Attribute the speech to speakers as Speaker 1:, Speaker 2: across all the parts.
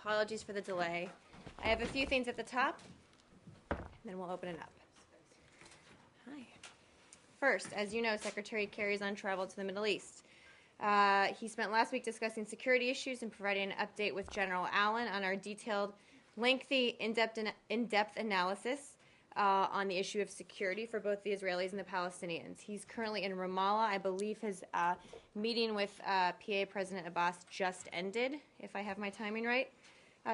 Speaker 1: Apologies for the delay. I have a few things at the top, and then we'll open it up. Hi. First, as you know, Secretary Kerry is on travel to the Middle East. He spent last week discussing security issues and providing an update with General Allen on our detailed, lengthy, in-depth analysis on the issue of security for both the Israelis and the Palestinians. He's currently in Ramallah. I believe his meeting with PA President Abbas just ended, if I have my timing right.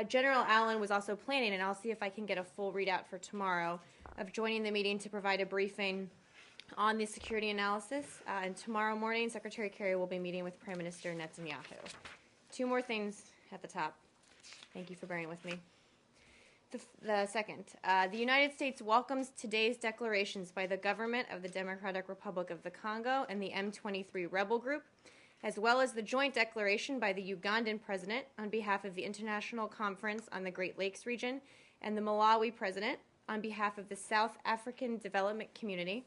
Speaker 1: General Allen was also planning, and I'll see if I can get a full readout for tomorrow, of joining the meeting to provide a briefing on the security analysis. And tomorrow morning, Secretary Kerry will be meeting with Prime Minister Netanyahu. Two more things at the top. Thank you for bearing with me. The second, the United States welcomes today's declarations by the government of the Democratic Republic of the Congo and the M23 rebel group, as well as the joint declaration by the Ugandan president on behalf of the International Conference on the Great Lakes region and the Malawi president on behalf of the South African Development Community.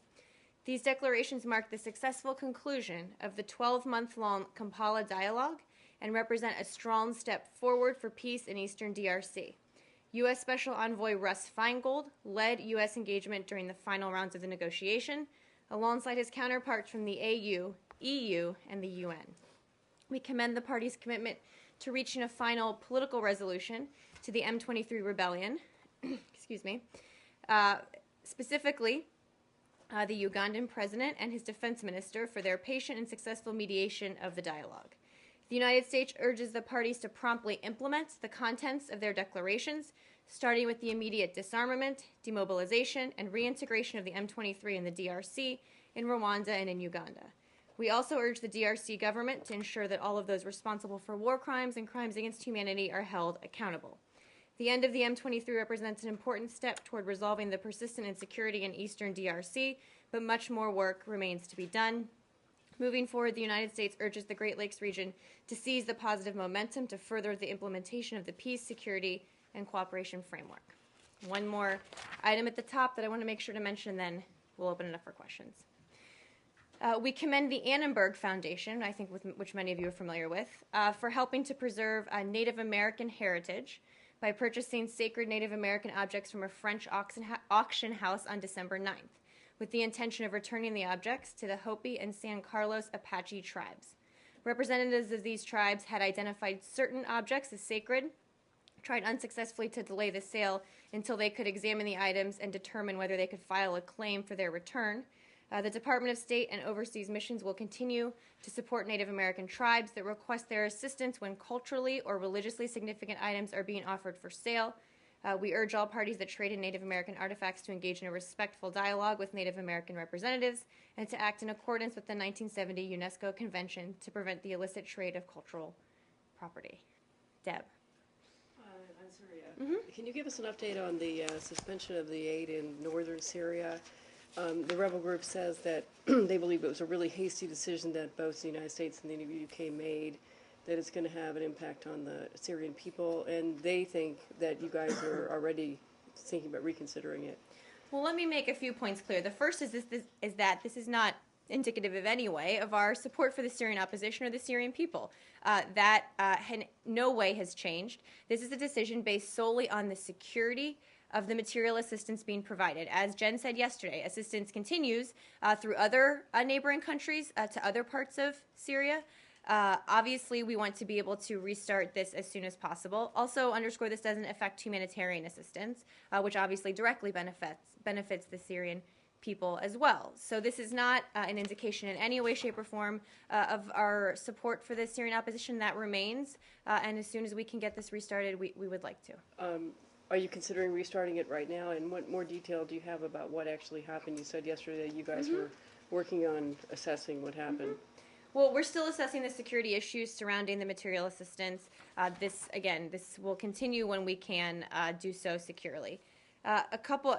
Speaker 1: These declarations mark the successful conclusion of the 12-month-long Kampala dialogue and represent a strong step forward for peace in eastern DRC. U.S. Special Envoy Russ Feingold led U.S. engagement during the final rounds of the negotiation, alongside his counterparts from the AU, EU, and the UN. We commend the parties' commitment to reaching a final political resolution to the M23 rebellion, specifically the Ugandan president and his defense minister for their patient and successful mediation of the dialogue. The United States urges the parties to promptly implement the contents of their declarations, starting with the immediate disarmament, demobilization, and reintegration of the M23 in the DRC, in Rwanda, and in Uganda. We also urge the DRC government to ensure that all of those responsible for war crimes and crimes against humanity are held accountable. The end of the M23 represents an important step toward resolving the persistent insecurity in eastern DRC, but much more work remains to be done. Moving forward, the United States urges the Great Lakes region to seize the positive momentum to further the implementation of the peace, security, and cooperation framework. One more item at the top that I want to make sure to mention, then we'll open it up for questions. We commend the Annenberg Foundation, I think which many of you are familiar with, for helping to preserve Native American heritage by purchasing sacred Native American objects from a French auction house on December 9th, with the intention of returning the objects to the Hopi and San Carlos Apache tribes. Representatives of these tribes had identified certain objects as sacred, tried unsuccessfully to delay the sale until they could examine the items and determine whether they could file a claim for their return. The Department of State and overseas missions will continue to support Native American tribes that request their assistance when culturally or religiously significant items are being offered for sale. We urge all parties that trade in Native American artifacts to engage in a respectful dialogue with Native American representatives and to act in accordance with the 1970 UNESCO Convention to prevent the illicit trade of cultural property. Deb.
Speaker 2: I'm sorry. Can you give us an update on the suspension of the aid in northern Syria? The rebel group says that they believe it was a really hasty decision that both the United States and the UK made, that it's going to have an impact on the Syrian people, and they think that you guys are already thinking about reconsidering it.
Speaker 1: Well, let me make a few points clear. The first is that this is not indicative of any way of our support for the Syrian opposition or the Syrian people. That in no way has changed. This is a decision based solely on the security of the material assistance being provided. As Jen said yesterday, assistance continues through other neighboring countries to other parts of Syria. Obviously, we want to be able to restart this as soon as possible. Also, underscore this doesn't affect humanitarian assistance, which obviously directly benefits the Syrian people as well. So this is not an indication in any way, shape, or form of our support for the Syrian opposition. That remains, and as soon as we can get this restarted, we would like to.
Speaker 2: Are you considering restarting it right now? And what more detail do you have about what actually happened? You said yesterday that you guys were working on assessing what happened.
Speaker 1: Well, we're still assessing the security issues surrounding the material assistance. This will continue when we can do so securely. I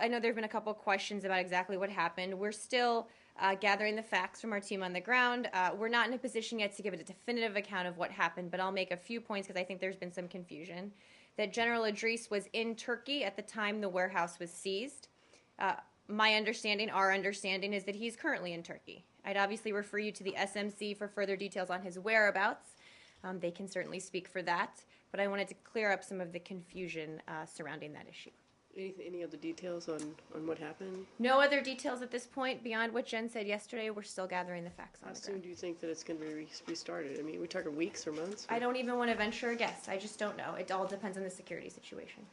Speaker 1: know there have been a couple of questions about exactly what happened. We're still gathering the facts from our team on the ground. We're not in a position yet to give a definitive account of what happened, but I'll make a few points because I think there's been some confusion. That General Idris was in Turkey at the time the warehouse was seized. Our understanding is that he's currently in Turkey. I'd obviously refer you to the SMC for further details on his whereabouts. They can certainly speak for that. but I wanted to clear up some of the confusion surrounding that issue.
Speaker 2: Any other details on what happened?
Speaker 1: No other details at this point beyond what Jen said yesterday. We're still gathering the facts on
Speaker 2: How
Speaker 1: the
Speaker 2: soon
Speaker 1: ground.
Speaker 2: do you think that it's going to be restarted? I mean, we're talking weeks or months?
Speaker 1: I don't even want to venture a guess. I just don't know. It all depends on the security situation.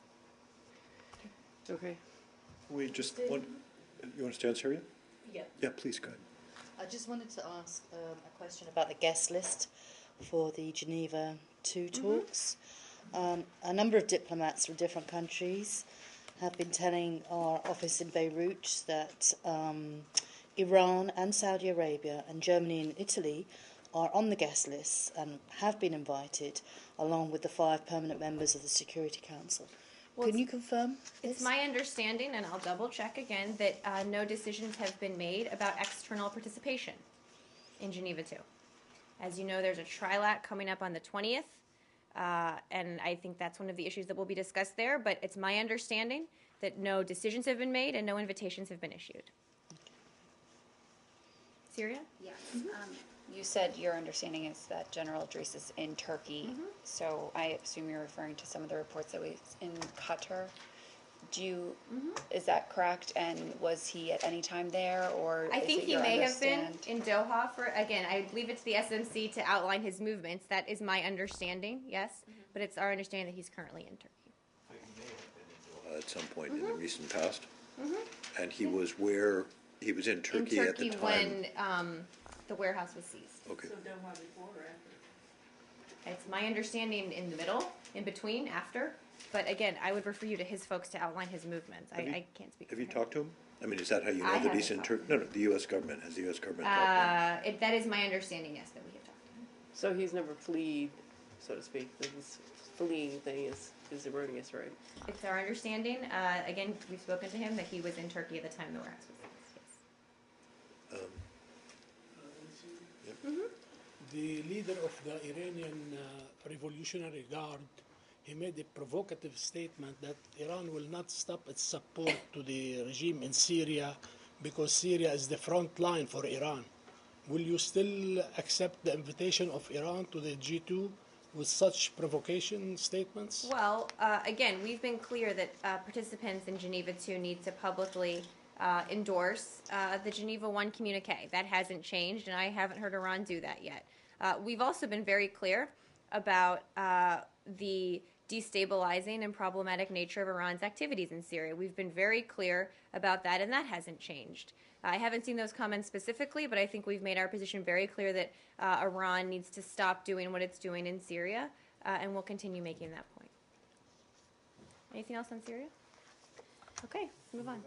Speaker 2: Okay.
Speaker 3: We just want, you want to stand, Syria?
Speaker 4: Yeah.
Speaker 3: Yeah, please, go ahead.
Speaker 4: I just wanted to ask a question about the guest list for the Geneva II talks. A number of diplomats from different countries have been telling our office in Beirut that Iran and Saudi Arabia and Germany and Italy are on the guest list and have been invited, along with the 5 permanent members of the Security Council.
Speaker 1: Well,
Speaker 4: Can you confirm this?
Speaker 1: It's my understanding, and I'll double check again, that no decisions have been made about external participation in Geneva II. As you know, there's a trilat coming up on the 20th, and I think that's one of the issues that will be discussed there, but it's my understanding that no decisions have been made and no invitations have been issued. Syria?
Speaker 5: Yes. You said your understanding is that General Idris is in Turkey, so I assume you're referring to some of the reports that we in Qatar. Is that correct? And was he at any time there, or
Speaker 1: I
Speaker 5: is
Speaker 1: think
Speaker 5: it
Speaker 1: he
Speaker 5: your
Speaker 1: may have been
Speaker 5: understand-
Speaker 1: in Doha for, again, I leave it to the SMC to outline his movements. That is my understanding, yes, but it's our understanding that he's currently in Turkey.
Speaker 3: At some point in the recent past. And he was where, he was in Turkey at the time.
Speaker 1: when the warehouse was seized.
Speaker 3: Okay.
Speaker 1: It's my understanding in the middle, in between, after. But again, I would refer you to his folks to outline his movements. I can't speak.
Speaker 3: Have
Speaker 1: for
Speaker 3: you
Speaker 1: him.
Speaker 3: talked to him? I mean, is that how you know
Speaker 1: I
Speaker 3: that he's
Speaker 1: haven't
Speaker 3: in Turkey? No, the U.S. government. Has the U.S. government talked to him?
Speaker 1: That is my understanding, yes, that we have talked to him.
Speaker 2: So he's never fled, so to speak. This fleeing thing is erroneous, right?
Speaker 1: It's our understanding, again, we've spoken to him, that he was in Turkey at the time the warehouse was seized, yes.
Speaker 6: The leader of the Iranian Revolutionary Guard, he made a provocative statement that Iran will not stop its support to the regime in Syria because Syria is the front line for Iran. Will you still accept the invitation of Iran to the G2 with such provocation statements?
Speaker 1: Well, again, we've been clear that participants in Geneva II need to publicly endorse the Geneva I communique. That hasn't changed, and I haven't heard Iran do that yet. We've also been very clear about the destabilizing and problematic nature of Iran's activities in Syria. We've been very clear about that, and that hasn't changed. I haven't seen those comments specifically, but I think we've made our position very clear that Iran needs to stop doing what it's doing in Syria, and we'll continue making that point. Anything else on Syria? Okay, let's move on.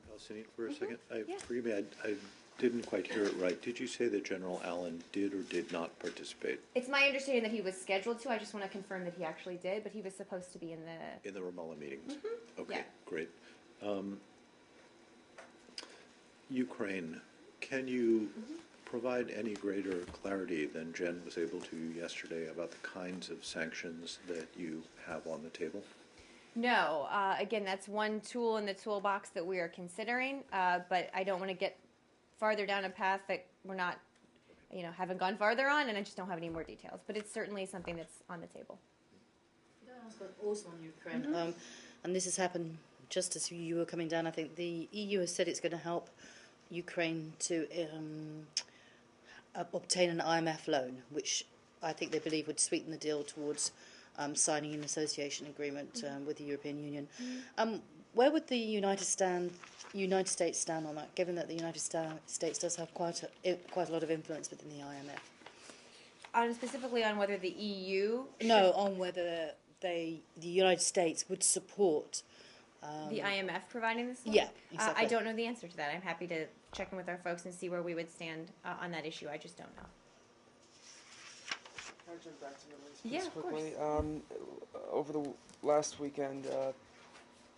Speaker 3: Palestinian for a second?
Speaker 1: Yeah.
Speaker 3: Forgive me, I didn't quite hear it right. Did you say that General Allen did or did not participate
Speaker 1: It's my understanding that he was scheduled to. I just want to confirm that he actually did, but he was supposed to be in the...
Speaker 3: in the Ramallah meetings? Okay,
Speaker 1: Yeah.
Speaker 3: great. Ukraine, can you provide any greater clarity than Jen was able to yesterday about the kinds of sanctions that you have on the table?
Speaker 1: No. Again, that's one tool in the toolbox that we are considering, but I don't want to get farther down a path that we're not, haven't gone farther on, and I just don't have any more details. But it's certainly something that's on the table.
Speaker 4: Can I ask also on Ukraine? And this has happened just as you were coming down. I think the EU has said it's going to help Ukraine to obtain an IMF loan, which I think they believe would sweeten the deal towards signing an association agreement with the European Union. Where would the United States stand on that, given that the United States does have quite a lot of influence within the IMF?
Speaker 1: Specifically on whether the EU...
Speaker 4: No, on whether the United States would support...
Speaker 1: the IMF providing this loan?
Speaker 4: Yeah, exactly.
Speaker 1: I don't know the answer to that. I'm happy to check in with our folks and see where we would stand on that issue. I just don't know.
Speaker 7: Can I jump back to the race
Speaker 1: Yeah,
Speaker 7: piece
Speaker 1: of
Speaker 7: quickly?
Speaker 1: course.
Speaker 7: Over the last weekend,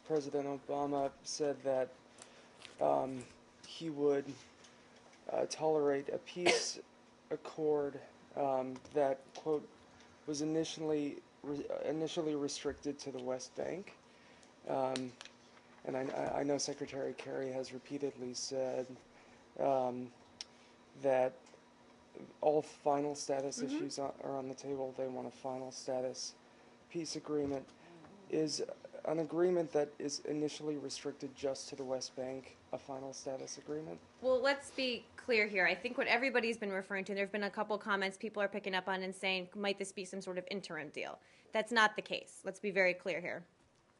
Speaker 7: President Obama said that he would tolerate a peace accord that, quote, was initially restricted to the West Bank. And I know Secretary Kerry has repeatedly said that all final status issues are on the table. They want a final status peace agreement is an agreement that is initially restricted just to the West Bank a final status agreement?
Speaker 1: Well, let's be clear here. I think what everybody's been referring to, there's been a couple comments people are picking up on and saying, might this be some sort of interim deal? That's not the case. Let's be very clear here.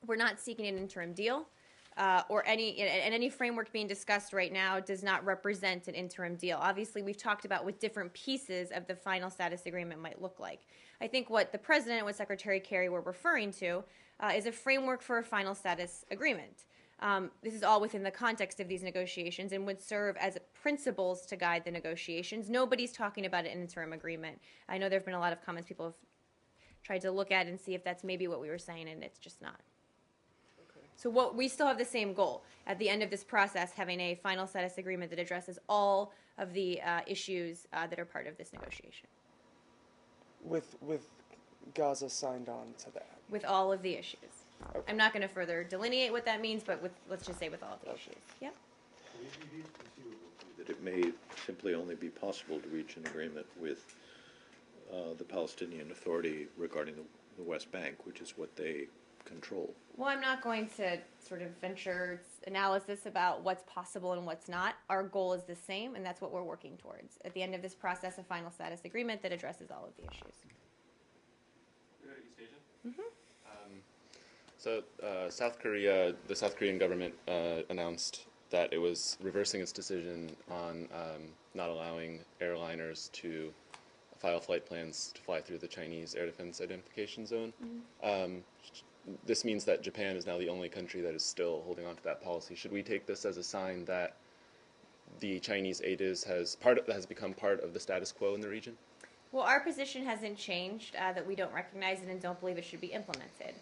Speaker 1: We're not seeking an interim deal, or any framework being discussed right now does not represent an interim deal. Obviously, we've talked about what different pieces of the final status agreement might look like. I think what the President and what Secretary Kerry were referring to is a framework for a final status agreement. This is all within the context of these negotiations and would serve as principles to guide the negotiations. Nobody's talking about an interim agreement. I know there have been a lot of comments people have tried to look at and see if that's maybe what we were saying, and it's just not.
Speaker 7: Okay.
Speaker 1: So we still have the same goal at the end of this process, having a final status agreement that addresses all of the issues that are part of this negotiation.
Speaker 7: With Gaza signed on to that.
Speaker 1: With all of the issues.
Speaker 7: Okay.
Speaker 1: I'm not going to further delineate what that means, but let's just say with all of the issues. Yep.
Speaker 3: That it may simply only be possible to reach an agreement with the Palestinian Authority regarding the West Bank, which is what they control.
Speaker 1: Well, I'm not going to sort of venture analysis about what's possible and what's not. Our goal is the same, and that's what we're working towards. At the end of this process, a final status agreement that addresses all of the issues.
Speaker 8: East Asia? So South Korea, the South Korean government announced that it was reversing its decision on not allowing airliners to file flight plans to fly through the Chinese Air Defense Identification Zone. This means that Japan is now the only country that is still holding on to that policy. Should we take this as a sign that the Chinese ADIZ has become part of the status quo in the region?
Speaker 1: Well, our position hasn't changed, that we don't recognize it and don't believe it should be implemented.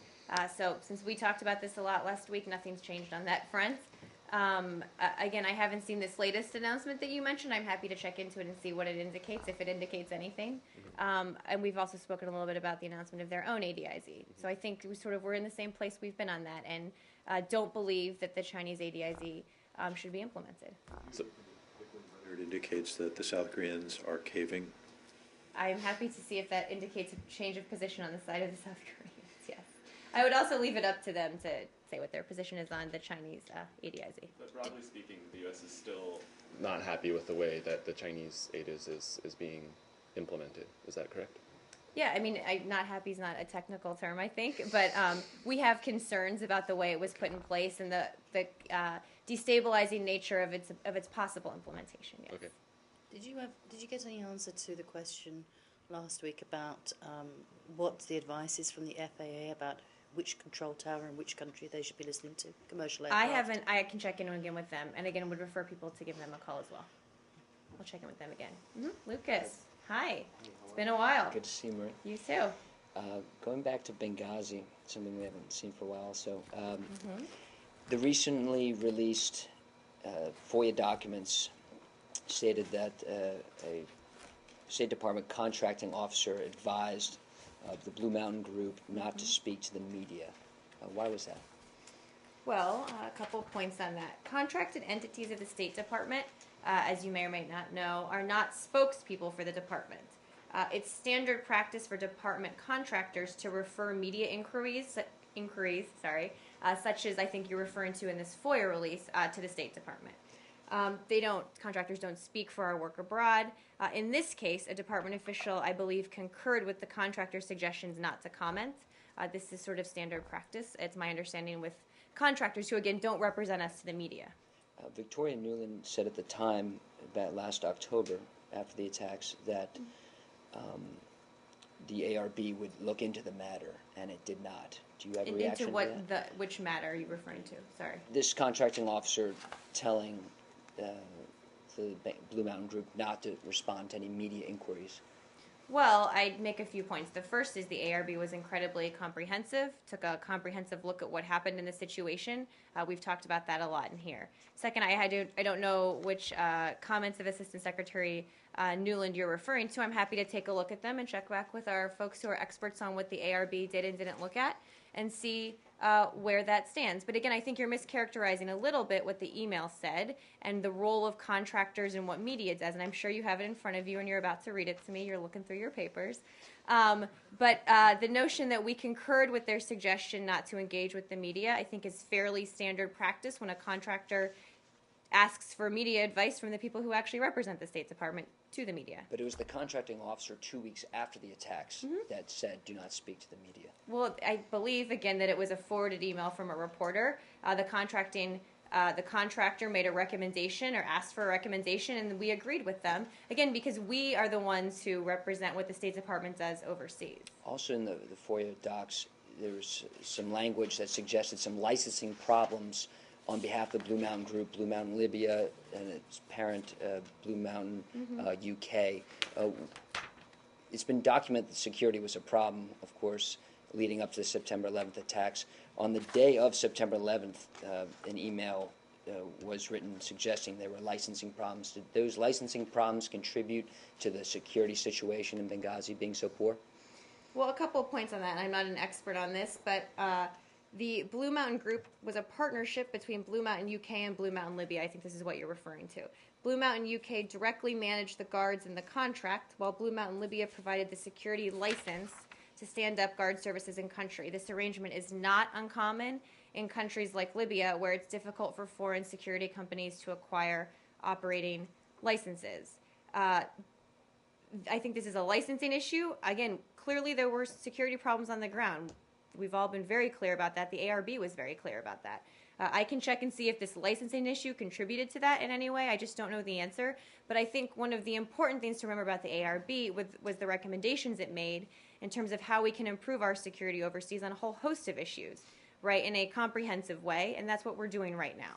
Speaker 1: So since we talked about this a lot last week, nothing's changed on that front. Again, I haven't seen this latest announcement that you mentioned. I'm happy to check into it and see what it indicates, if it indicates anything. And we've also spoken a little bit about the announcement of their own ADIZ. So I think we're in the same place we've been on that, and don't believe that the Chinese ADIZ should be implemented.
Speaker 3: So it indicates that the South Koreans are caving.
Speaker 1: I'm happy to see if that indicates a change of position on the side of the South Koreans, yes. I would also leave it up to them to say what their position is on the Chinese ADIZ.
Speaker 8: But broadly speaking, the U.S. is still not happy with the way that the Chinese ADIZ is being implemented. Is that correct?
Speaker 1: Yeah, I mean, not happy is not a technical term, I think, but we have concerns about the way it was put in place and the destabilizing nature of its possible implementation. Yes.
Speaker 8: Okay.
Speaker 4: Did you get any answer to the question last week about what the advice is from the FAA about which control tower and which country they should be listening to? Commercial aircraft.
Speaker 1: I haven't. I can check in again with them, and again would refer people to give them a call as well. I'll check in with them again. Lucas, hi. It's been a while.
Speaker 9: Good to see you, Marie.
Speaker 1: You too.
Speaker 9: Going back to Benghazi, something we haven't seen for a while. So, the recently released FOIA documents stated that a State Department contracting officer advised the Blue Mountain Group not to speak to the media. Why was that?
Speaker 1: Well, a couple points on that. Contracted entities of the State Department, as you may or may not know, are not spokespeople for the department. It's standard practice for department contractors to refer media inquiries, such as I think you're referring to in this FOIA release, to the State Department. Contractors don't speak for our work abroad. In this case, a department official, I believe, concurred with the contractor's suggestions not to comment. This is sort of standard practice. It's my understanding with contractors who, again, don't represent us to the media.
Speaker 9: Victoria Nuland said at the time, about last October, after the attacks, that the ARB would look into the matter, and it did not. Do you have a reaction
Speaker 1: into
Speaker 9: to that?
Speaker 1: Which matter are you referring to? Sorry.
Speaker 9: This contracting officer telling the Blue Mountain Group not to respond to any media inquiries.
Speaker 1: Well, I'd make a few points. The first is the ARB was incredibly comprehensive, took a comprehensive look at what happened in the situation. We've talked about that a lot in here. Second, I don't know which comments of Assistant Secretary Nuland you're referring to. I'm happy to take a look at them and check back with our folks who are experts on what the ARB did and didn't look at. and see where that stands. But again, I think you're mischaracterizing a little bit what the email said and the role of contractors and what media does. And I'm sure you have it in front of you and you're about to read it to me. You're looking through your papers. But the notion that we concurred with their suggestion not to engage with the media, I think is fairly standard practice when a contractor asks for media advice from the people who actually represent the State Department to the media.
Speaker 9: But it was the contracting officer 2 weeks after the attacks that said, do not speak to the media.
Speaker 1: Well, I believe, again, that it was a forwarded email from a reporter. The contractor made a recommendation or asked for a recommendation, and we agreed with them. Again, because we are the ones who represent what the State Department does overseas.
Speaker 9: Also in the FOIA docs, there was some language that suggested some licensing problems on behalf of Blue Mountain Group, Blue Mountain Libya, and its parent, Blue Mountain UK. It's been documented that security was a problem, of course, leading up to the September 11th attacks. On the day of September 11th, an email was written suggesting there were licensing problems. Did those licensing problems contribute to the security situation in Benghazi being so poor?
Speaker 1: Well, a couple of points on that. I'm not an expert on this, but the Blue Mountain Group was a partnership between Blue Mountain UK and Blue Mountain Libya. I think this is what you're referring to. Blue Mountain UK directly managed the guards in the contract, while Blue Mountain Libya provided the security license to stand up guard services in country. This arrangement is not uncommon in countries like Libya, where it's difficult for foreign security companies to acquire operating licenses. I think this is a licensing issue. Again, clearly there were security problems on the ground. We've all been very clear about that. The ARB was very clear about that. I can check and see if this licensing issue contributed to that in any way. I just don't know the answer. But I think one of the important things to remember about the ARB was the recommendations it made in terms of how we can improve our security overseas on a whole host of issues, right, in a comprehensive way, and that's what we're doing right now.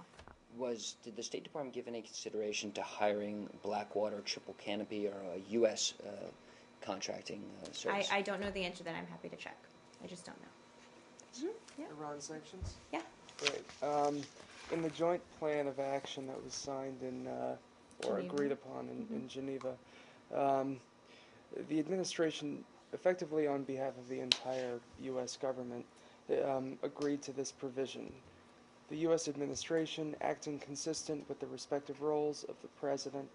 Speaker 9: Did the State Department give any consideration to hiring Blackwater, Triple Canopy, or a U.S. Contracting service?
Speaker 1: I don't know the answer to that. I'm happy to check. I just don't know. Yeah.
Speaker 7: Iran sanctions?
Speaker 1: Yeah.
Speaker 7: Great. In the joint plan of action that was signed in, or
Speaker 1: Geneva.
Speaker 7: agreed upon in Geneva, the administration, effectively on behalf of the entire U.S. government, agreed to this provision. The U.S. administration, acting consistent with the respective roles of the President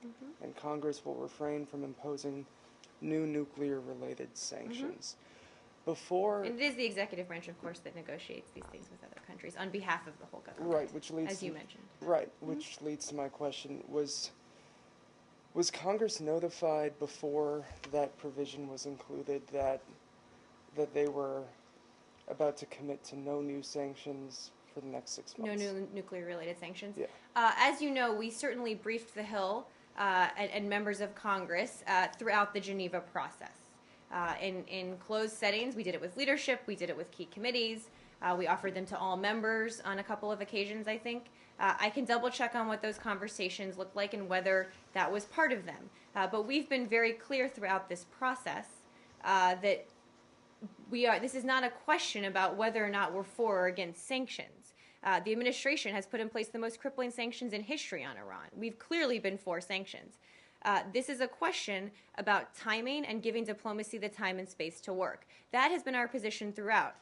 Speaker 7: and Congress, will refrain from imposing new nuclear-related sanctions.
Speaker 1: And it is the executive branch, of course, that negotiates these things with other countries on behalf of the whole government.
Speaker 7: Right, which leads
Speaker 1: as you mentioned.
Speaker 7: Right, which leads to my question: was Congress notified before that provision was included that they were about to commit to no new sanctions for the next 6 months?
Speaker 1: No new nuclear-related sanctions.
Speaker 7: Yeah.
Speaker 1: As you know, we certainly briefed the Hill and members of Congress throughout the Geneva process. In closed settings, we did it with leadership, we did it with key committees, we offered them to all members on a couple of occasions, I think. I can double check on what those conversations looked like and whether that was part of them. But we've been very clear throughout this process that this is not a question about whether or not we're for or against sanctions. The administration has put in place the most crippling sanctions in history on Iran. We've clearly been for sanctions. This is a question about timing and giving diplomacy the time and space to work. That has been our position throughout.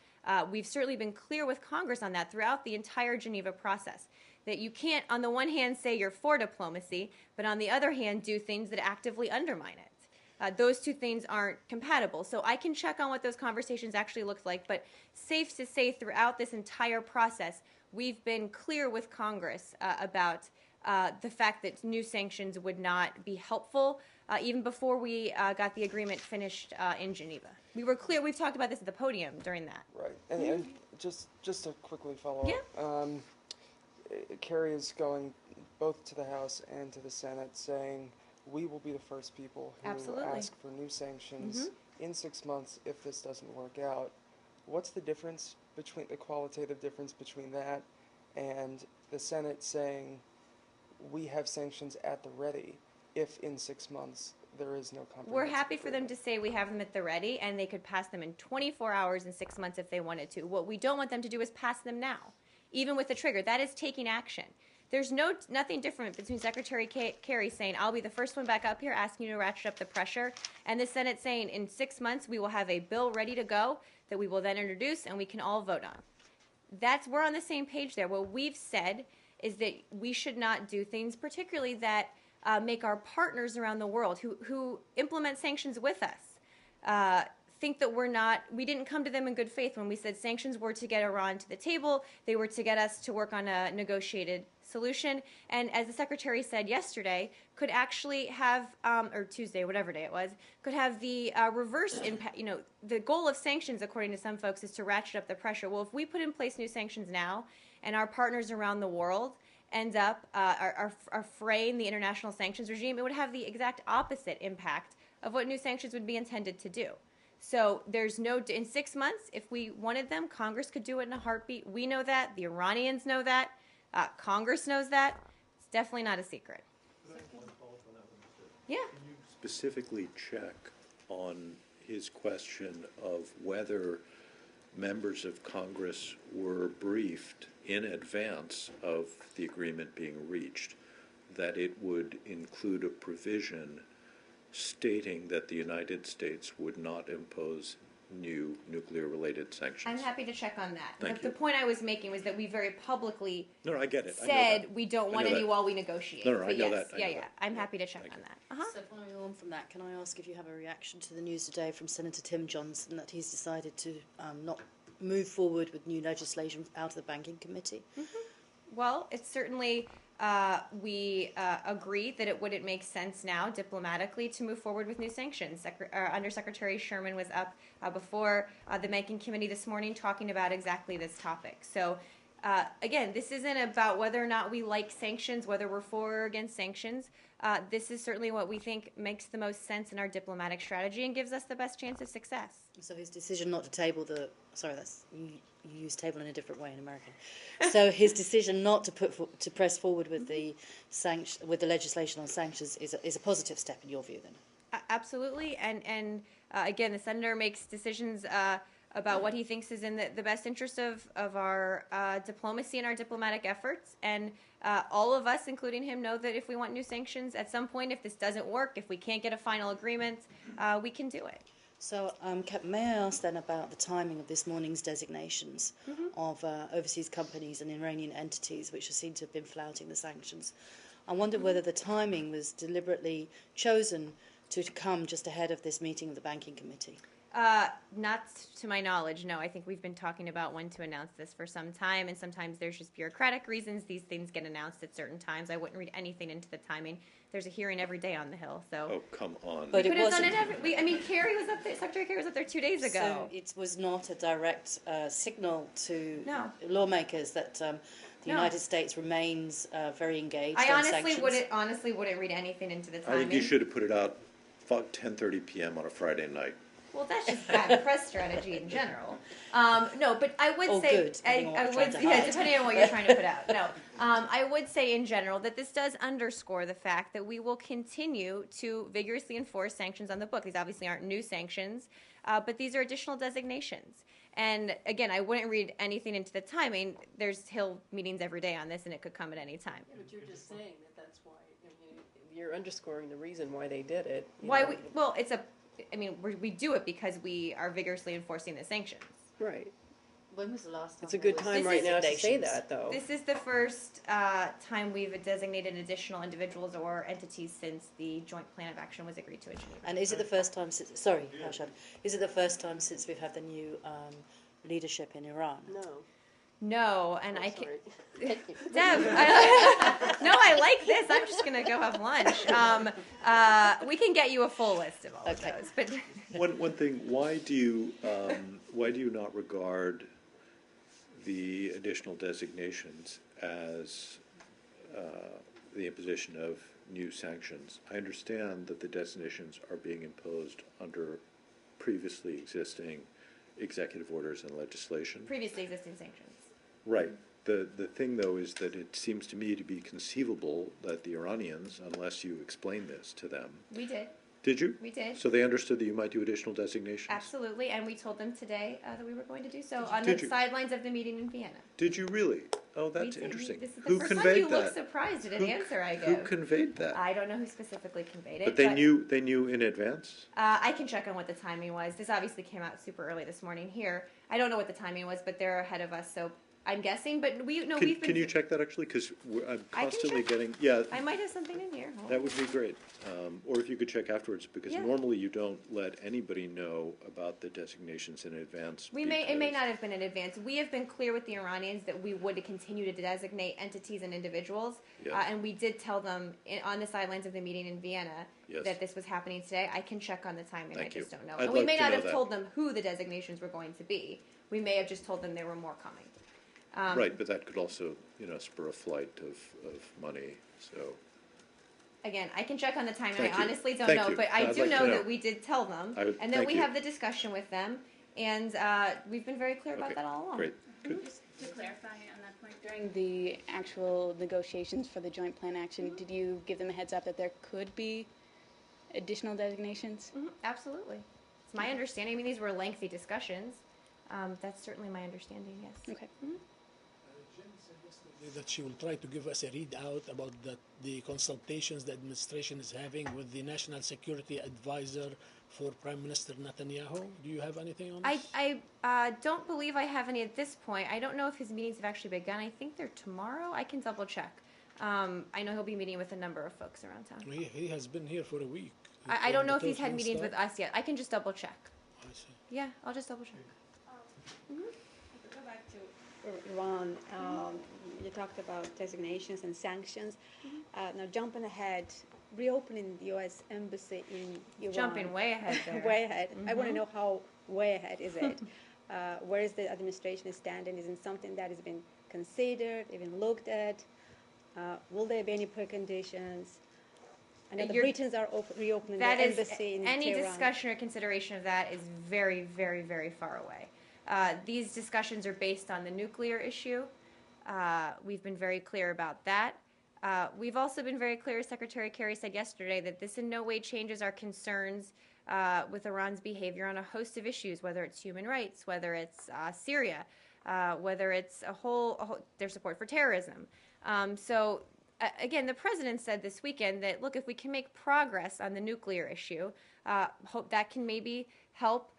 Speaker 1: We've certainly been clear with Congress on that throughout the entire Geneva process, that you can't, on the one hand, say you're for diplomacy, but on the other hand, do things that actively undermine it. Those two things aren't compatible. So I can check on what those conversations actually looked like, but safe to say throughout this entire process, we've been clear with Congress about the fact that new sanctions would not be helpful, even before we got the agreement finished in Geneva. We were clear. We've talked about this at the podium during that.
Speaker 7: Right, and just to quickly follow up, Kerry is going both to the House and to the Senate saying we will be the first people who ask for new sanctions in 6 months if this doesn't work out. What's the difference between the qualitative difference between that and the Senate saying we have sanctions at the ready if in 6 months there is no comprehensive
Speaker 1: We're happy for them
Speaker 7: agreement?
Speaker 1: to say we have them at the ready, and they could pass them in 24 hours in 6 months if they wanted to. What we don't want them to do is pass them now, even with the trigger. That is taking action. there's nothing different between Secretary Kerry saying, I'll be the first one back up here asking you to ratchet up the pressure, and the Senate saying, in 6 months we will have a bill ready to go that we will then introduce and we can all vote on. We're on the same page there. What we've said is that we should not do things, particularly that make our partners around the world who implement sanctions with us think that we didn't come to them in good faith when we said sanctions were to get Iran to the table. They were to get us to work on a negotiated solution. And as the Secretary said yesterday, could actually have, or Tuesday, whatever day it was, could have the reverse impact. The goal of sanctions, according to some folks, is to ratchet up the pressure. Well, if we put in place new sanctions now and our partners around the world end up are fraying the international sanctions regime, it would have the exact opposite impact of what new sanctions would be intended to do. So in 6 months, if we wanted them, Congress could do it in a heartbeat. We know that. The Iranians know that. Congress knows that. It's definitely not a secret. Yeah.
Speaker 3: Can you specifically check on his question of whether members of Congress were briefed in advance of the agreement being reached that it would include a provision stating that the United States would not impose new nuclear-related sanctions?
Speaker 1: I'm happy to check on that.
Speaker 3: Thank
Speaker 1: The
Speaker 3: you.
Speaker 1: point I was making was that we very publicly
Speaker 3: I get it.
Speaker 1: said we don't want any while we negotiate.
Speaker 3: No, I
Speaker 1: But
Speaker 3: know
Speaker 1: yes,
Speaker 3: that.
Speaker 1: yeah. I'm happy to check on that.
Speaker 4: So following on from that, can I ask if you have a reaction to the news today from Senator Tim Johnson that he's decided to not move forward with new legislation out of the Banking Committee?
Speaker 1: Well, it's certainly, we agree that it wouldn't make sense now diplomatically to move forward with new sanctions. Undersecretary Sherman was up before the Banking Committee this morning talking about exactly this topic. So again, this isn't about whether or not we like sanctions, whether we're for or against sanctions. This is certainly what we think makes the most sense in our diplomatic strategy and gives us the best chance of success.
Speaker 4: So his decision not to table you use table in a different way in American. So his decision not to press forward with the legislation on sanctions is a positive step in your view, then?
Speaker 1: Absolutely, and again, the senator makes decisions about what he thinks is in the best interest of our diplomacy and our diplomatic efforts. And all of us, including him, know that if we want new sanctions, at some point, if this doesn't work, if we can't get a final agreement, we can do it.
Speaker 4: So may I ask then about the timing of this morning's designations of overseas companies and Iranian entities which are seen to have been flouting the sanctions? I wonder whether the timing was deliberately chosen to come just ahead of this meeting of the Banking Committee.
Speaker 1: Not to my knowledge, no. I think we've been talking about when to announce this for some time, and sometimes there's just bureaucratic reasons these things get announced at certain times. I wouldn't read anything into the timing. There's a hearing every day on the Hill, so.
Speaker 3: Oh, come on.
Speaker 4: But
Speaker 1: we could have done it Kerry was up there, Secretary Kerry was up there 2 days ago.
Speaker 4: So it was not a direct signal to
Speaker 1: No.
Speaker 4: lawmakers that the United States remains very engaged
Speaker 1: I
Speaker 4: on sanctions?
Speaker 1: honestly wouldn't read anything into the
Speaker 3: I
Speaker 1: timing.
Speaker 3: think you should have put it out 10:30 p.m. on a Friday night.
Speaker 1: Well, that's just bad press strategy in general. No, but I would say,
Speaker 4: good, depending on what you're trying to hide.
Speaker 1: depending on what you're trying to put out. No, I would say in general that this does underscore the fact that we will continue to vigorously enforce sanctions on the book. These obviously aren't new sanctions, but these are additional designations. And again, I wouldn't read anything into the timing. There's Hill meetings every day on this, and it could come at any time.
Speaker 2: Yeah, but you're just saying that's why. You're underscoring the reason why they did it.
Speaker 1: We do it because we are vigorously enforcing the sanctions.
Speaker 2: Right.
Speaker 4: When was the last time?
Speaker 2: It's a good time right now to say that, though.
Speaker 1: This is the first time we've designated additional individuals or entities since the joint plan of action was agreed to in Geneva.
Speaker 4: And is it the first time since? Sorry, Harshad. Is it the first time since we've had the new leadership in Iran?
Speaker 1: No, and I
Speaker 2: sorry.
Speaker 1: can't. Deb, I like this. I'm just gonna go have lunch. We can get you a full list of all of those. But
Speaker 3: One thing, why do you not regard the additional designations as the imposition of new sanctions? I understand that the designations are being imposed under previously existing executive orders and legislation.
Speaker 1: previously existing sanctions.
Speaker 3: Right. The thing, though, is that it seems to me to be conceivable that the Iranians, unless you explain this to them.
Speaker 1: We did.
Speaker 3: Did you?
Speaker 1: We did.
Speaker 3: So they understood that you might do additional designations?
Speaker 1: Absolutely, and we told them today that we were going to do so on the sidelines of the meeting in Vienna.
Speaker 3: Did you really? Oh, that's
Speaker 1: We did.
Speaker 3: interesting.
Speaker 1: This is the
Speaker 3: Who
Speaker 1: first time
Speaker 3: conveyed
Speaker 1: you look
Speaker 3: that?
Speaker 1: surprised at an answer I
Speaker 3: Who
Speaker 1: give.
Speaker 3: conveyed that?
Speaker 1: I don't know who specifically conveyed it.
Speaker 3: But they knew in advance?
Speaker 1: I can check on what the timing was. This obviously came out super early this morning here. I don't know what the timing was, but they're ahead of us, so I'm guessing. But we've been.
Speaker 3: Can you check that actually? Because I'm
Speaker 1: I can
Speaker 3: constantly
Speaker 1: check.
Speaker 3: getting, yeah,
Speaker 1: I might have something in here. Hold
Speaker 3: that
Speaker 1: on.
Speaker 3: would be great. Or if you could check afterwards, because
Speaker 1: Yeah.
Speaker 3: normally you don't let anybody know about the designations in advance.
Speaker 1: It may
Speaker 3: because-
Speaker 1: not have been in advance. We have been clear with the Iranians that we would continue to designate entities and individuals,
Speaker 3: Yeah.
Speaker 1: and we did tell them on the sidelines of the meeting in Vienna
Speaker 3: Yes.
Speaker 1: that this was happening today. I can check on the timing.
Speaker 3: Thank
Speaker 1: I just
Speaker 3: you.
Speaker 1: don't know.
Speaker 3: I'd
Speaker 1: And we
Speaker 3: like
Speaker 1: may
Speaker 3: to
Speaker 1: not
Speaker 3: know
Speaker 1: have
Speaker 3: that.
Speaker 1: told them who the designations were going to be. We may have just told them there were more coming.
Speaker 3: Right, but that could also, spur a flight of money, so.
Speaker 1: Again, I can check on the timing.
Speaker 3: Thank
Speaker 1: I
Speaker 3: you.
Speaker 1: honestly don't
Speaker 3: Thank
Speaker 1: know,
Speaker 3: you.
Speaker 1: but I
Speaker 3: I'd
Speaker 1: do
Speaker 3: like to
Speaker 1: know
Speaker 3: know.
Speaker 1: that we did tell them, and that
Speaker 3: thank
Speaker 1: we
Speaker 3: you.
Speaker 1: have the discussion with them, and we've been very clear about
Speaker 3: Okay,
Speaker 1: that all along.
Speaker 3: great, good.
Speaker 10: Just to clarify on that point, during the actual negotiations for the joint plan action, did you give them a heads up that there could be additional designations?
Speaker 1: Absolutely. It's my understanding. I mean, these were lengthy discussions. That's certainly my understanding, yes.
Speaker 10: Okay.
Speaker 6: Jen said yesterday that she will try to give us a readout about the consultations the administration is having with the National Security Advisor for Prime Minister Netanyahu. Do you have anything on this?
Speaker 1: I don't believe I have any at this point. I don't know if his meetings have actually begun. I think they're tomorrow. I can double check. I know he'll be meeting with a number of folks around town.
Speaker 6: He has been here for a week.
Speaker 1: I don't know if he's had
Speaker 6: Turkmen
Speaker 1: meetings with
Speaker 6: stuff.
Speaker 1: us yet. I can just double check.
Speaker 6: I see.
Speaker 1: Yeah, I'll just double check.
Speaker 11: Go back to Iran. You talked about designations and sanctions. Now, jumping ahead, reopening the U.S. embassy in Iran.
Speaker 1: Jumping way ahead there.
Speaker 11: Way ahead. I want to know how way ahead is it? Where is the administration standing? Is it something that has been considered, even looked at? Will there be any preconditions? I know the
Speaker 1: You're-
Speaker 11: Britons are reopening
Speaker 1: That
Speaker 11: their
Speaker 1: is,
Speaker 11: embassy in
Speaker 1: any
Speaker 11: Tehran.
Speaker 1: discussion or consideration of that is very, very, very far away. These discussions are based on the nuclear issue. We've been very clear about that. We've also been very clear, as Secretary Kerry said yesterday, that this in no way changes our concerns with Iran's behavior on a host of issues, whether it's human rights, whether it's Syria, whether it's their support for terrorism. Again, the president said this weekend that, look, if we can make progress on the nuclear issue, hope that can maybe help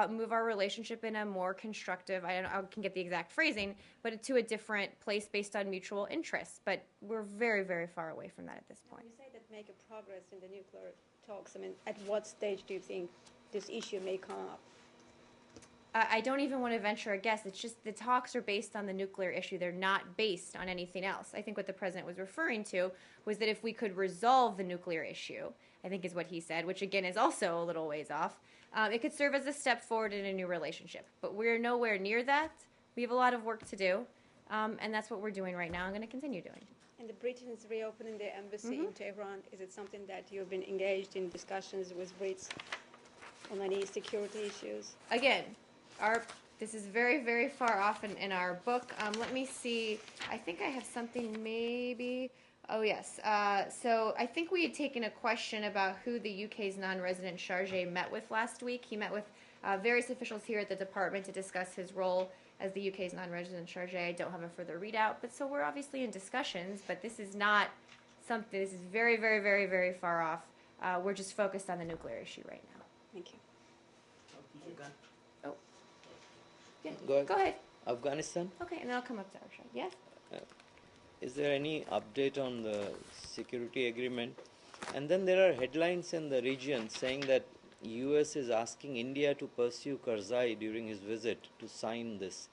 Speaker 1: move our relationship in a more constructive, I can get the exact phrasing, but to a different place based on mutual interests. But we're very, very far away from that at this point.
Speaker 11: You say that make a progress in the nuclear talks. I mean, at what stage do you think this issue may come up?
Speaker 1: I don't even want to venture a guess. It's just the talks are based on the nuclear issue. They're not based on anything else. I think what the president was referring to was that if we could resolve the nuclear issue, I think is what he said, which again is also a little ways off, it could serve as a step forward in a new relationship. But we're nowhere near that. We have a lot of work to do, and that's what we're doing right now. I'm going to continue doing.
Speaker 11: And the Britons reopening their embassy in Tehran, is it something that you've been engaged in discussions with Brits on any security issues?
Speaker 1: Again, this is very, very far off in our book. Let me see. I think I have something maybe. Oh, yes. So I think we had taken a question about who the UK's non-resident chargé met with last week. He met with various officials here at the department to discuss his role as the UK's non-resident chargé. I don't have a further readout, but so we're obviously in discussions, but this is not something, this is very, very, very, very far off. We're just focused on the nuclear issue right now.
Speaker 11: Thank you.
Speaker 1: Oh. Yeah,
Speaker 12: Go
Speaker 1: go ahead.
Speaker 12: Afghanistan,
Speaker 1: Okay, and then I'll come up to Arshad. Yes?
Speaker 12: is there any update on the security agreement? And then there are headlines in the region saying that US is asking India to pursue Karzai during his visit to sign this.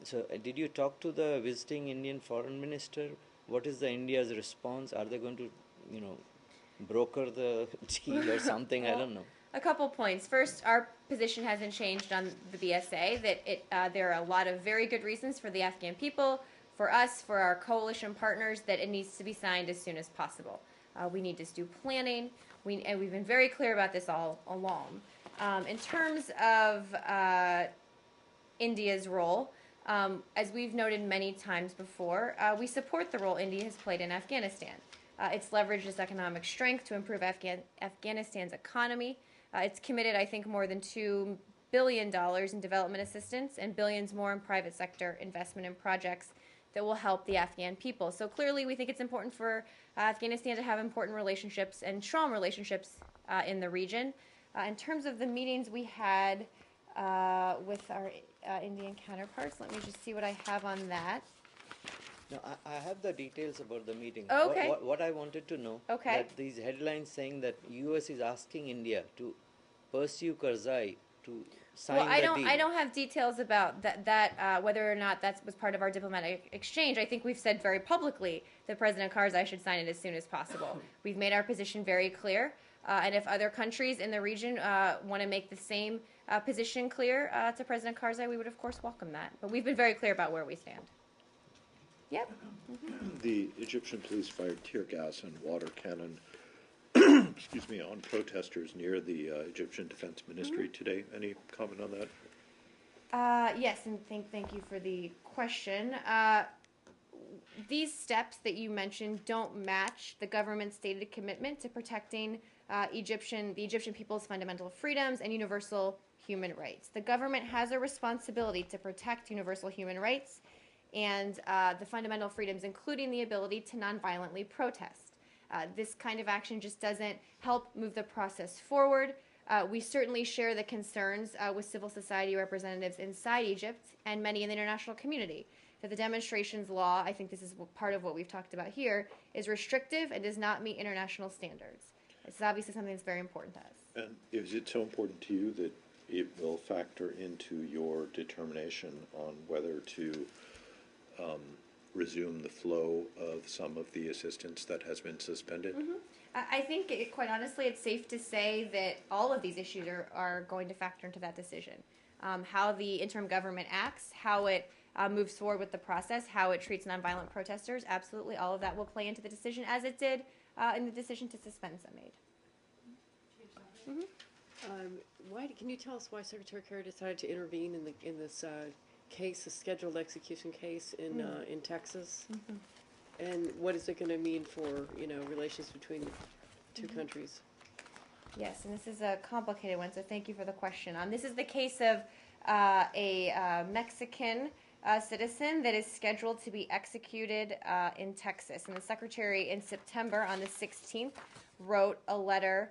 Speaker 12: So did you talk to the visiting Indian foreign minister? What is the India's response? Are they going to, broker the deal or something? I don't know.
Speaker 1: A couple points. First, our position hasn't changed on the BSA, that there are a lot of very good reasons for the Afghan people, for us, for our coalition partners, that it needs to be signed as soon as possible. We need to do planning, and we've been very clear about this all along. In terms of India's role, as we've noted many times before, we support the role India has played in Afghanistan. It's leveraged its economic strength to improve Afghanistan's economy. It's committed, I think, more than $2 billion in development assistance and billions more in private sector investment in projects that will help the Afghan people. So clearly we think it's important for Afghanistan to have important relationships and strong relationships in the region. In terms of the meetings we had with our Indian counterparts, let me just see what I have on that.
Speaker 12: No, I have the details about the meeting.
Speaker 1: Okay.
Speaker 12: What I wanted to know, that these headlines saying that U.S. is asking India to pursue Karzai to sign the deal.
Speaker 1: I don't have details about that whether or not that was part of our diplomatic exchange. I think we've said very publicly that President Karzai should sign it as soon as possible. We've made our position very clear, and if other countries in the region want to make the same position clear to President Karzai, we would of course welcome that. But we've been very clear about where we stand. Yep. Mm-hmm.
Speaker 3: The Egyptian police fired tear gas and water cannon excuse me, on protesters near the Egyptian Defense Ministry today. Any comment on that?
Speaker 1: Yes, and thank you for the question. These steps that you mentioned don't match the government's stated commitment to protecting the Egyptian people's fundamental freedoms and universal human rights. The government has a responsibility to protect universal human rights and the fundamental freedoms, including the ability to nonviolently protest. This kind of action just doesn't help move the process forward. We certainly share the concerns with civil society representatives inside Egypt and many in the international community that the demonstrations law, I think this is part of what we've talked about here, is restrictive and does not meet international standards. It's obviously something that's very important to us.
Speaker 3: And is it so important to you that it will factor into your determination on whether to resume the flow of some of the assistance that has been suspended?
Speaker 1: Mm-hmm. I think, quite honestly, it's safe to say that all of these issues are going to factor into that decision. How the interim government acts, how it moves forward with the process, how it treats nonviolent protesters, absolutely all of that will play into the decision, as it did in the decision to suspend some aid. Mm-hmm.
Speaker 2: Can you tell us why Secretary Kerry decided to intervene in this case, a scheduled execution case in Texas? Mm-hmm. And what is it going to mean for relations between the two countries?
Speaker 1: Yes, and this is a complicated one, so thank you for the question. This is the case of a Mexican citizen that is scheduled to be executed in Texas. And the Secretary in September on the 16th wrote a letter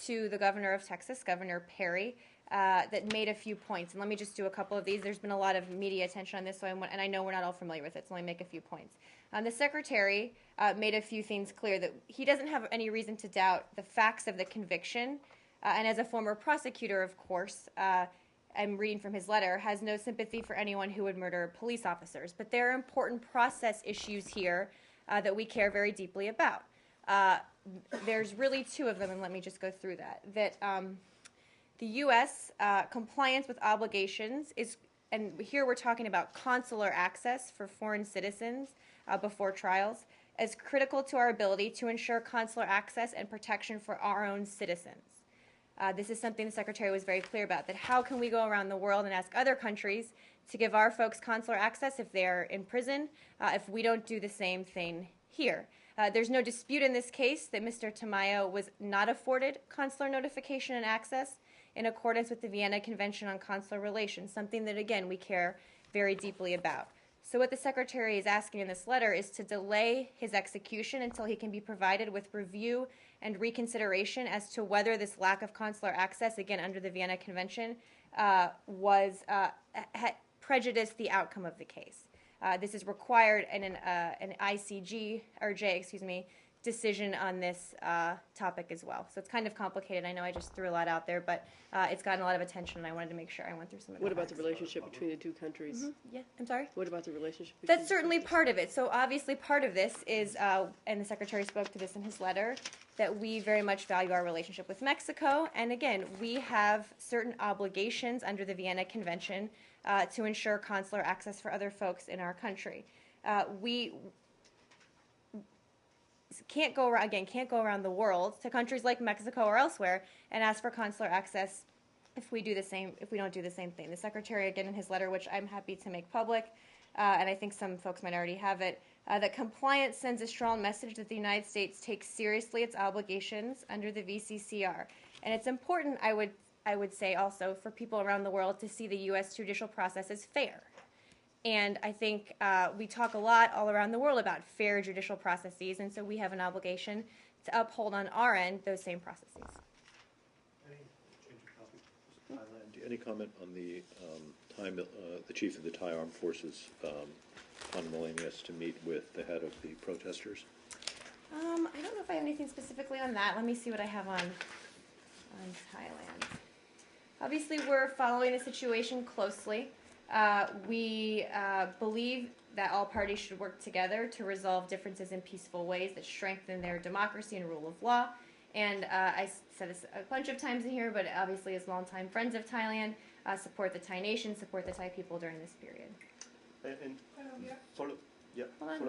Speaker 1: to the governor of Texas, Governor Perry, that made a few points. And let me just do a couple of these. There's been a lot of media attention on this, and I know we're not all familiar with it, so let me make a few points. The Secretary made a few things clear, that he doesn't have any reason to doubt the facts of the conviction, and as a former prosecutor, of course, I'm reading from his letter, has no sympathy for anyone who would murder police officers. But there are important process issues here that we care very deeply about. There's really two of them, and let me just go through that. The U.S. Compliance with obligations is, and here we're talking about consular access for foreign citizens before trials, is critical to our ability to ensure consular access and protection for our own citizens. This is something the Secretary was very clear about, that how can we go around the world and ask other countries to give our folks consular access if they're in prison, if we don't do the same thing here. There's no dispute in this case that Mr. Tamayo was not afforded consular notification and access in accordance with the Vienna Convention on Consular Relations, something that, again, we care very deeply about. So what the Secretary is asking in this letter is to delay his execution until he can be provided with review and reconsideration as to whether this lack of consular access, again, under the Vienna Convention, prejudiced the outcome of the case. This is required in an ICJ decision on this topic as well. So it's kind of complicated. I know I just threw a lot out there, but it's gotten a lot of attention, and I wanted to make sure I went through some of it.
Speaker 2: What about the relationship between the two countries?
Speaker 1: Mm-hmm. Yeah, I'm sorry?
Speaker 2: What about the relationship between
Speaker 1: That's certainly part of it. So obviously part of this is, and the Secretary spoke to this in his letter, that we very much value our relationship with Mexico. And again, we have certain obligations under the Vienna Convention to ensure consular access for other folks in our country. We can't go around the world to countries like Mexico or elsewhere and ask for consular access if we don't do the same thing. The Secretary, again, in his letter, which I'm happy to make public, and I think some folks might already have it, that compliance sends a strong message that the United States takes seriously its obligations under the VCCR. And it's important, I would say also, for people around the world to see the U.S. judicial process as fair. And I think we talk a lot all around the world about fair judicial processes, and so we have an obligation to uphold on our end those same processes.
Speaker 3: Any comment on the the chief of the Thai Armed Forces unwillingness to meet with the head of the protesters?
Speaker 1: I don't know if I have anything specifically on that. Let me see what I have on Thailand. Obviously, we're following the situation closely. We believe that all parties should work together to resolve differences in peaceful ways that strengthen their democracy and rule of law. And I said this a bunch of times in here, but obviously as longtime friends of Thailand, support the Thai nation, support the Thai people during this period.
Speaker 13: And follow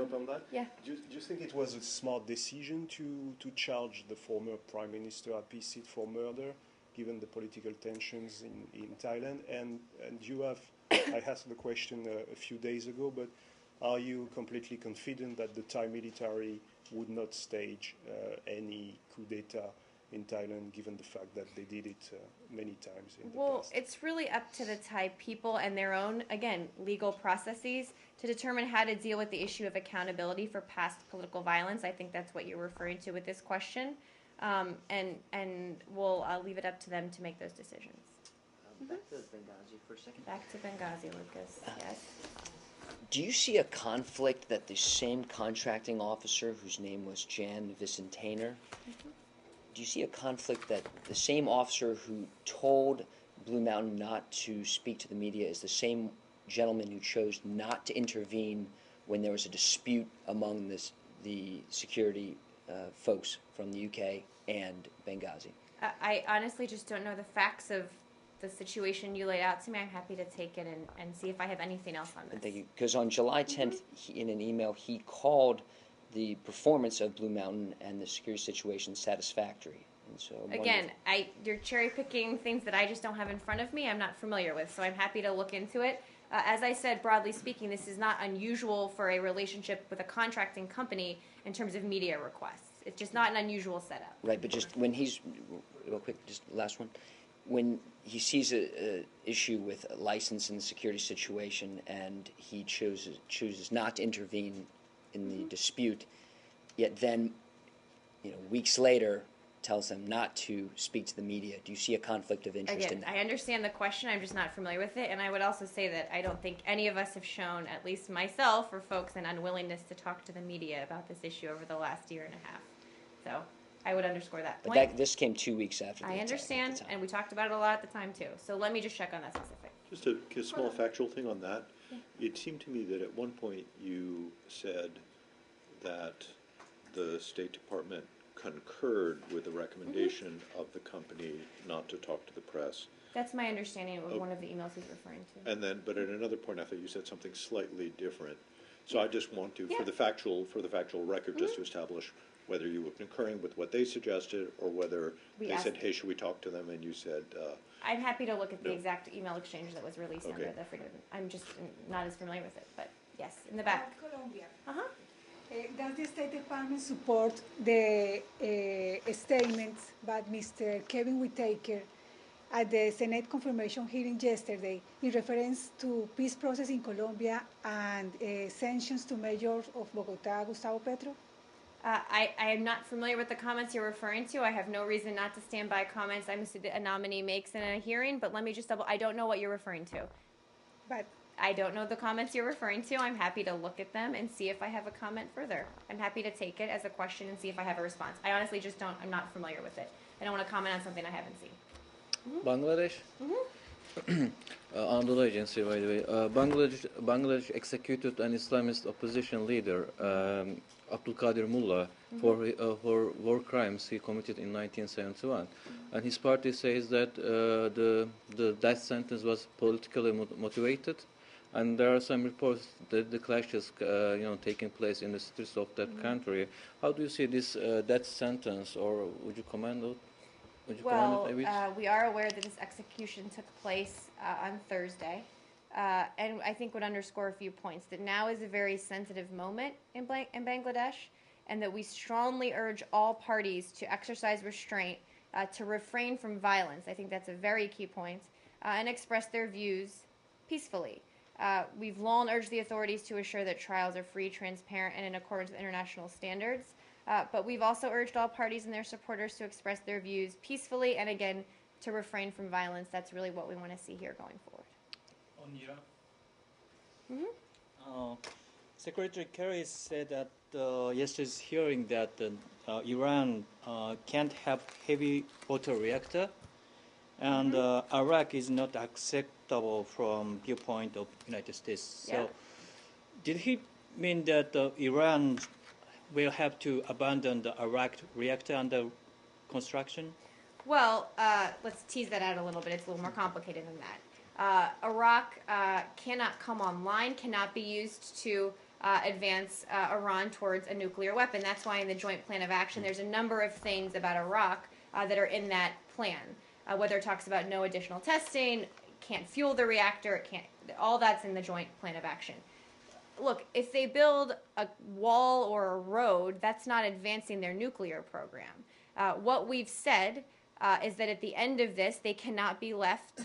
Speaker 13: up on that?
Speaker 1: Yeah.
Speaker 13: Do you think it was a smart decision to charge the former Prime Minister Appisit for murder, given the political tensions in Thailand? And you have, I asked the question a few days ago, but are you completely confident that the Thai military would not stage any coup d'etat in Thailand, given the fact that they did it many times in the past?
Speaker 1: Well, it's really up to the Thai people and their own, again, legal processes to determine how to deal with the issue of accountability for past political violence. I think that's what you're referring to with this question. And we'll leave it up to them to make those decisions.
Speaker 9: Back to Benghazi for a second.
Speaker 1: Back to Benghazi, Lucas. Yes.
Speaker 9: Do you see a conflict that the same contracting officer, whose name was Jan Vicentainer, do you see a conflict that the same officer who told Blue Mountain not to speak to the media is the same gentleman who chose not to intervene when there was a dispute among the security folks from the UK and Benghazi?
Speaker 1: I honestly just don't know the facts of the situation you laid out to me. I'm happy to take it and see if I have anything else on this.
Speaker 9: Thank you. Because on July 10th, in an email, he called the performance of Blue Mountain and the security situation satisfactory. And so
Speaker 1: again, you're cherry picking things that I just don't have in front of me. I'm not familiar with, so I'm happy to look into it. As I said, broadly speaking, this is not unusual for a relationship with a contracting company in terms of media requests. It's just not an unusual setup.
Speaker 9: Right, but just when he's, real quick, just last one. When he sees a issue with a license in the security situation and he chooses not to intervene in the dispute, yet then, weeks later, tells them not to speak to the media. Do you see a conflict of interest in that?
Speaker 1: I understand the question. I'm just not familiar with it. And I would also say that I don't think any of us have shown, at least myself or folks, an unwillingness to talk to the media about this issue over the last year and a half. So I would underscore that point.
Speaker 9: But this came 2 weeks after the
Speaker 1: I understand, and we talked about it a lot at the time, too. So let me just check on that specific.
Speaker 3: Just a small factual thing on that. Yeah. It seemed to me that at one point you said that the State Department concurred with the recommendation of the company not to talk to the press.
Speaker 1: That's my understanding of one of the emails he's referring to.
Speaker 3: And then, but at another point, I thought you said something slightly different. So I just want to, for the factual record, just to establish whether you were concurring with what they suggested or whether they said, hey, should we talk to them? And you said...
Speaker 1: I'm happy to look at the exact email exchange that was released under the freedom. I'm just not as familiar with it, but yes, in the back.
Speaker 14: Colombia.
Speaker 1: Uh-huh.
Speaker 14: Does the State Department support the statements by Mr. Kevin Whitaker at the Senate confirmation hearing yesterday in reference to peace process in Colombia and sanctions to mayors of Bogotá, Gustavo Petro?
Speaker 1: I am not familiar with the comments you're referring to. I have no reason not to stand by comments a nominee makes in a hearing, but let me just I don't know what you're referring to.
Speaker 14: But
Speaker 1: I don't know the comments you're referring to. I'm happy to look at them and see if I have a comment further. I'm happy to take it as a question and see if I have a response. I honestly just I'm not familiar with it. I don't want to comment on something I haven't seen.
Speaker 15: Bangladesh? Anadolu Agency, by the way. Bangladesh executed an Islamist opposition leader, Abdul Qadir Mullah, for war crimes he committed in 1971. And his party says that the death sentence was politically motivated. And there are some reports that the clashes, taking place in the streets of that country. How do you see this death sentence, or would you comment on?
Speaker 1: Well, we are aware that this execution took place on Thursday, and I think would underscore a few points, that now is a very sensitive moment in Bangladesh, and that we strongly urge all parties to exercise restraint, to refrain from violence. I think that's a very key point, and express their views peacefully. We've long urged the authorities to assure that trials are free, transparent, and in accordance with international standards. But we've also urged all parties and their supporters to express their views peacefully and, again, to refrain from violence. That's really what we want to see here going forward.
Speaker 16: On Iraq? Secretary Kerry said at yesterday's hearing that Iran can't have heavy water reactor, and Iraq is not acceptable from viewpoint of United States. So, did he mean that Iran will have to abandon the Iraq reactor under construction?
Speaker 1: Well, let's tease that out a little bit. It's a little more complicated than that. Iraq cannot come online, cannot be used to advance Iran towards a nuclear weapon. That's why in the Joint Plan of Action there's a number of things about Iraq that are in that plan. Whether it talks about no additional testing, can't fuel the reactor, it can't, all that's in the Joint Plan of Action. Look, if they build a wall or a road, that's not advancing their nuclear program. What we've said is that at the end of this, they cannot be left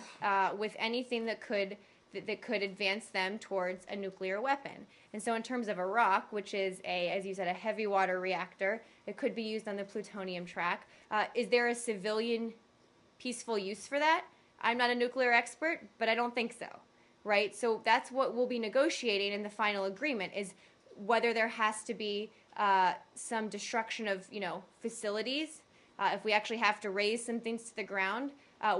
Speaker 1: with anything that could advance them towards a nuclear weapon. And so in terms of Iraq, which is, as you said, a heavy water reactor, it could be used on the plutonium track. Is there a civilian peaceful use for that? I'm not a nuclear expert, but I don't think so, right? So that's what we'll be negotiating in the final agreement, is whether there has to be some destruction of, facilities, if we actually have to raise some things to the ground,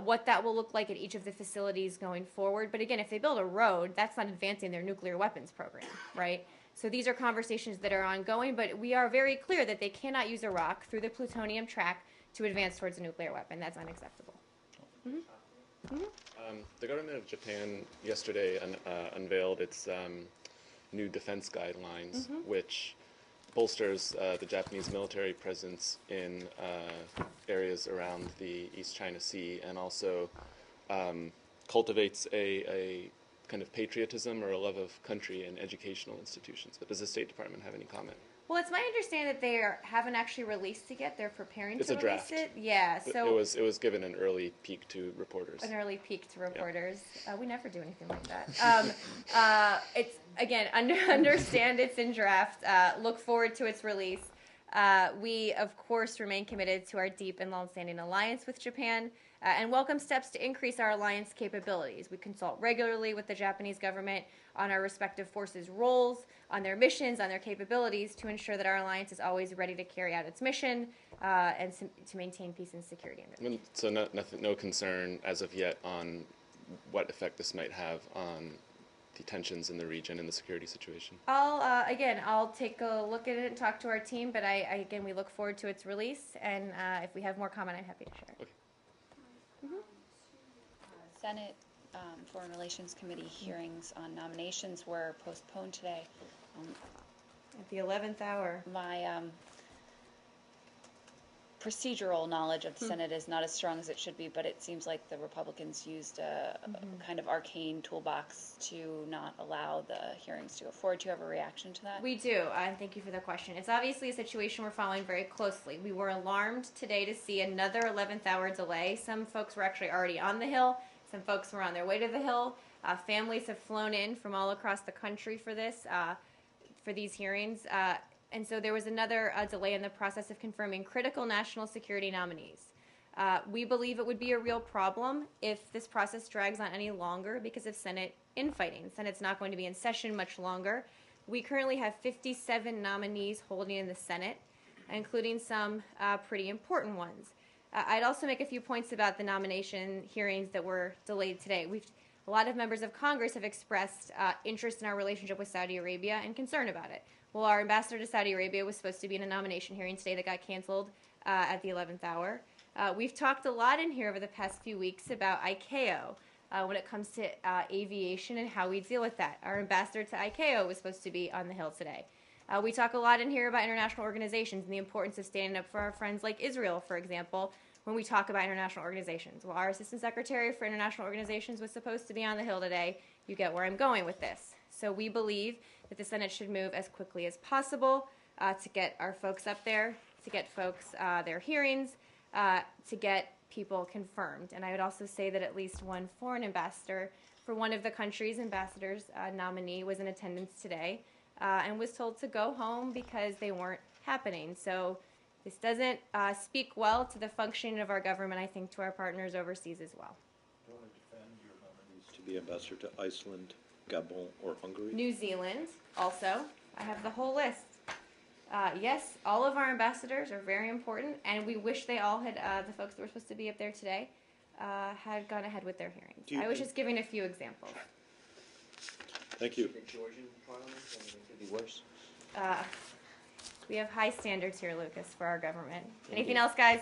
Speaker 1: what that will look like at each of the facilities going forward. But again, if they build a road, that's not advancing their nuclear weapons program, right? So these are conversations that are ongoing, but we are very clear that they cannot use Iraq through the plutonium track to advance towards a nuclear weapon. That's unacceptable.
Speaker 8: The government of Japan yesterday unveiled its new defense guidelines, which bolsters the Japanese military presence in areas around the East China Sea, and also cultivates a kind of patriotism or a love of country in educational institutions. But does the State Department have any comment?
Speaker 1: Well, it's my understanding that they haven't actually released it yet. They're preparing to release
Speaker 8: draft.
Speaker 1: it. Yeah, so
Speaker 8: it was given an early peek to reporters.
Speaker 1: An early peek to reporters. Yeah. We never do anything like that. It's again understand it's in draft. Look forward to its release. We of course remain committed to our deep and long-standing alliance with Japan. And welcome steps to increase our alliance capabilities. We consult regularly with the Japanese government on our respective forces' roles, on their missions, on their capabilities, to ensure that our alliance is always ready to carry out its mission and to maintain peace and security in the region.
Speaker 8: So no concern as of yet on what effect this might have on the tensions in the region and the security situation?
Speaker 1: I'll take a look at it and talk to our team, but we look forward to its release, and if we have more comment, I'm happy to share.
Speaker 8: Okay.
Speaker 5: Senate Foreign Relations Committee hearings on nominations were postponed today.
Speaker 1: At the 11th hour.
Speaker 5: My procedural knowledge of the Senate is not as strong as it should be, but it seems like the Republicans used a kind of arcane toolbox to not allow the hearings to go forward. Do you have a reaction to that?
Speaker 1: We do, and thank you for the question. It's obviously a situation we're following very closely. We were alarmed today to see another 11th hour delay. Some folks were actually already on the Hill. Some folks were on their way to the Hill. Families have flown in from all across the country for these hearings. And so there was another delay in the process of confirming critical national security nominees. We believe it would be a real problem if this process drags on any longer because of Senate infighting. The Senate's not going to be in session much longer. We currently have 57 nominees holding in the Senate, including some pretty important ones. I'd also make a few points about the nomination hearings that were delayed today. A lot of members of Congress have expressed interest in our relationship with Saudi Arabia and concern about it. Well, our ambassador to Saudi Arabia was supposed to be in a nomination hearing today that got canceled at the 11th hour. We've talked a lot in here over the past few weeks about ICAO when it comes to aviation and how we deal with that. Our ambassador to ICAO was supposed to be on the Hill today. We talk a lot in here about international organizations and the importance of standing up for our friends like Israel, for example, when we talk about international organizations. Well, our Assistant Secretary for International Organizations was supposed to be on the Hill today. You get where I'm going with this. So we believe that the Senate should move as quickly as possible to get our folks up there, to get folks their hearings, to get people confirmed. And I would also say that at least one foreign ambassador for one of the country's ambassadors nominee was in attendance today and was told to go home because they weren't happening. So this doesn't speak well to the functioning of our government, I think, to our partners overseas as well.
Speaker 3: Do you want to defend your nominees to be ambassador to Iceland, Gabon, or Hungary?
Speaker 1: New Zealand, also. I have the whole list. Yes, all of our ambassadors are very important, and we wish they all had, the folks that were supposed to be up there today, had gone ahead with their hearings. I was just giving a few examples.
Speaker 3: Thank you.
Speaker 9: The Georgian parliament, I mean, it could be worse.
Speaker 1: We have high standards here, Lucas, for our government. Anything else, guys?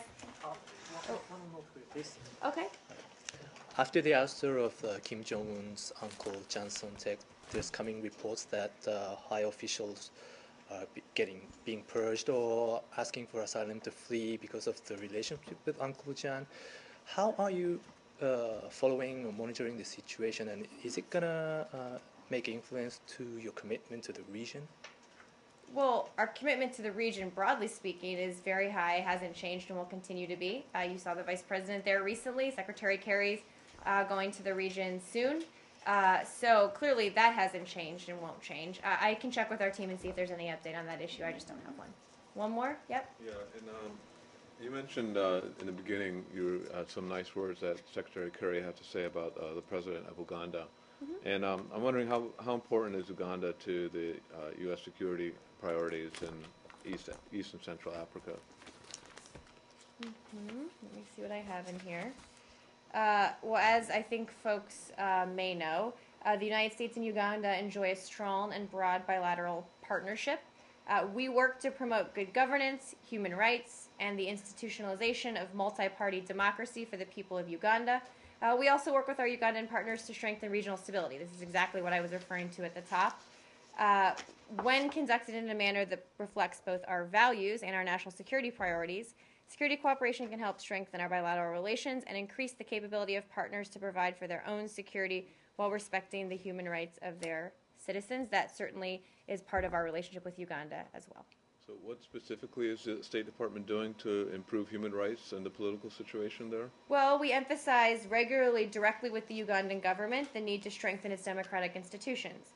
Speaker 1: Okay.
Speaker 17: After the ouster of Kim Jong-un's uncle, Jang Song-taek, there's coming reports that high officials are being purged or asking for asylum to flee because of the relationship with Uncle Jang. How are you following or monitoring the situation, and is it gonna make influence to your commitment to the region?
Speaker 1: Well, our commitment to the region, broadly speaking, is very high, hasn't changed, and will continue to be. You saw the Vice President there recently. Secretary Kerry's going to the region soon. So clearly that hasn't changed and won't change. I can check with our team and see if there's any update on that issue. I just don't have one. One more? Yep.
Speaker 18: Yeah, and you mentioned in the beginning some nice words that Secretary Kerry had to say about the President of Uganda. Mm-hmm. And I'm wondering how important is Uganda to the U.S. security priorities in East and Central Africa?
Speaker 1: Mm-hmm. Let me see what I have in here. Well, as I think folks may know, the United States and Uganda enjoy a strong and broad bilateral partnership. We work to promote good governance, human rights, and the institutionalization of multi-party democracy for the people of Uganda. We also work with our Ugandan partners to strengthen regional stability. This is exactly what I was referring to at the top. When conducted in a manner that reflects both our values and our national security priorities, security cooperation can help strengthen our bilateral relations and increase the capability of partners to provide for their own security while respecting the human rights of their citizens. That certainly is part of our relationship with Uganda as well.
Speaker 18: So what specifically is the State Department doing to improve human rights and the political situation there?
Speaker 1: Well, we emphasize regularly directly with the Ugandan government the need to strengthen its democratic institutions.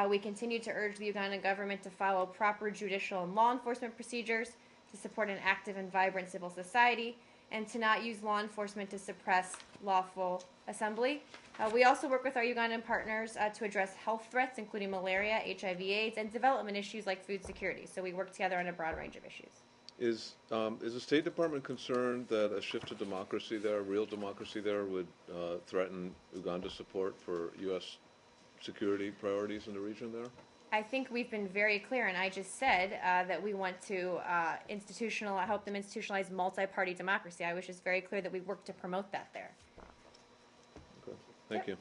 Speaker 1: We continue to urge the Ugandan government to follow proper judicial and law enforcement procedures, to support an active and vibrant civil society, and to not use law enforcement to suppress lawful assembly. We also work with our Ugandan partners to address health threats, including malaria, HIV/AIDS, and development issues like food security. So we work together on a broad range of issues.
Speaker 18: Is the State Department concerned that a shift to democracy there, real democracy there, would threaten Uganda's support for U.S. security priorities in the region there?
Speaker 1: I think we've been very clear, and I just said that we want to help them institutionalize multi-party democracy. I was just very clear that we work to promote that there.
Speaker 18: Okay. Thank you.